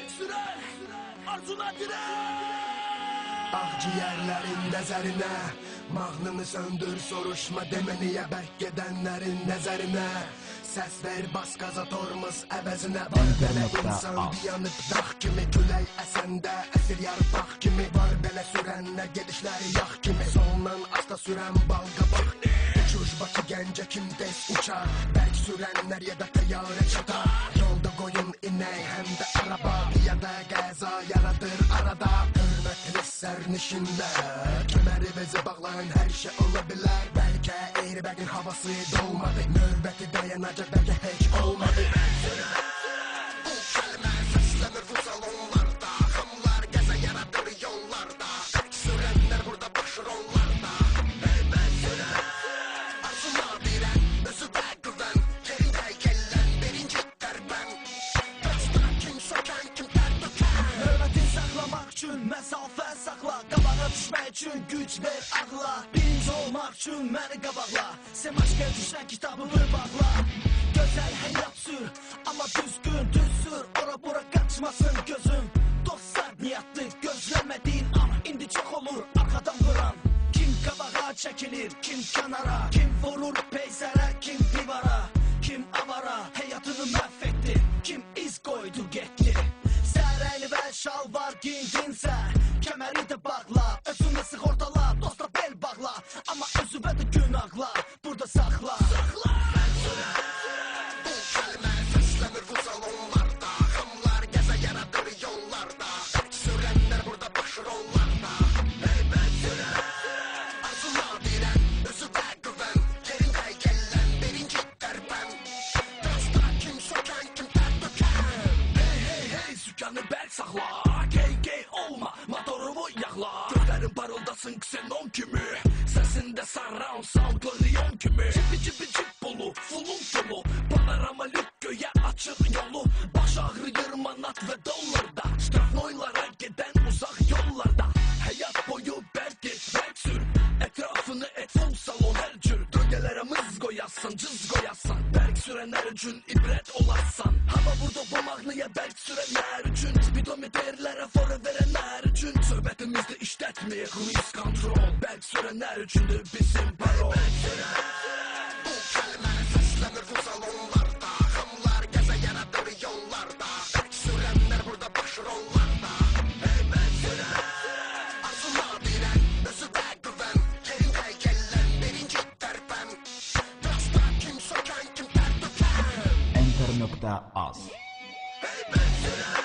Berk Süren, Arzular Diren. Akciğerlerin nezerine mahnını söndür, soruşma deme niye berk edenlerin nezerine. Ses ver, bas gaza, tormuz əvəzinə. Var belə insan dayanıb dağ kimi, külək əsəndə əsir yarpaq kimi. Var belə sürənlər gedişləri yağ kimi, sondan asta sürən bal qabaq. Uçuş Bakı Gəncə kim tez uçar, berk sürənlər ya da təyyarə çatar. Yolda qoyun inək həm də araba, piyada qəza yaradır arada. Hörmətli sərnişinlər, kəməri vəzi bağlayan hər şey ola bilər. Bəlkə Eyribəqin havası dolmadı, növbəti dayanacaq bəlkə heç olmadı. Bu kəlmə səslənir bu salonlarda, xamlar qəzə yaradır yollarda. Berk sürənlər burada başır onlarda. Ey berk sürən, arzular dirən, özü də güvən, yerində gələn birinci dərbən. Bəsdə kim sökən, kim tər dökən. Hörmətin saxlamaq üçün məsafə saxla, qabağa düşmək üçün güc ver ağla. Birinci olmaq üçün məni qabaqla, Semaşqə düşən kitabımı bağla. Gözəl həyat sür, amma düzgün düz sür, ora bura qaçmasın gözüm. Dostlar niyyətli, gözləmədiyin an, indi çox olur arxadan vuran. Kim qabağa çəkilir, kim kənara, kim vurur peyzərə, kim divara, kim avara, həyatını məhv etdi, kim iz qoydu getdi. Sərəyli və şalvar giyindinsə, kəməri də bağla, özünə sığortala, dosta bel bağla, amma özüvə də günahla, burada saxla. Berk sürən, bu kəlmə səslənir bu salonlarda, xamlar qəzə yaradır yollarda. Berk sürənlər burada başır onlarda. Ey berk sürən, arzular dirən, özü də güvən, yerində gələn birinci dərbən. Bəsdə kim sökən, kim tər dökən. Hey sükanı berk saxla, gey olma, motorumu yaxla. Gözlərin parıldasın ksenon kimi, səsində surround sound Leon kimi. Cibi cipolu, fulun dolu, panorama lük göyə açıq yolu. Baş ağrıyır manat və dollarda, strafnoylara gedən uzaq yollarda. Həyat boyu berk et, berk sür, etrafını et full salon hər cür. Döngələrə mız qoyasın, cız qoyasın, berk sürənlər üçün ibrət olasın. Hava burada bu mahnıya berk sürənlər üçün, spidometrlərə fora verənlər üçün. Söhbətimizdə işlətməyək cruise control, berk sürənlər üçündür bizim parol. Berk sürən, bu kəlmə səslənir bu salonlarda, xamlar qəzə yaradır yollarda. Berk sürənlər burada başır onlarda. Ey berk sürən, arzular dirən, özü də güvən, yerində gələn birinci dərbən. Bəsdə kim sökən, kim tər dökən. Enter.az Ey berk sürən,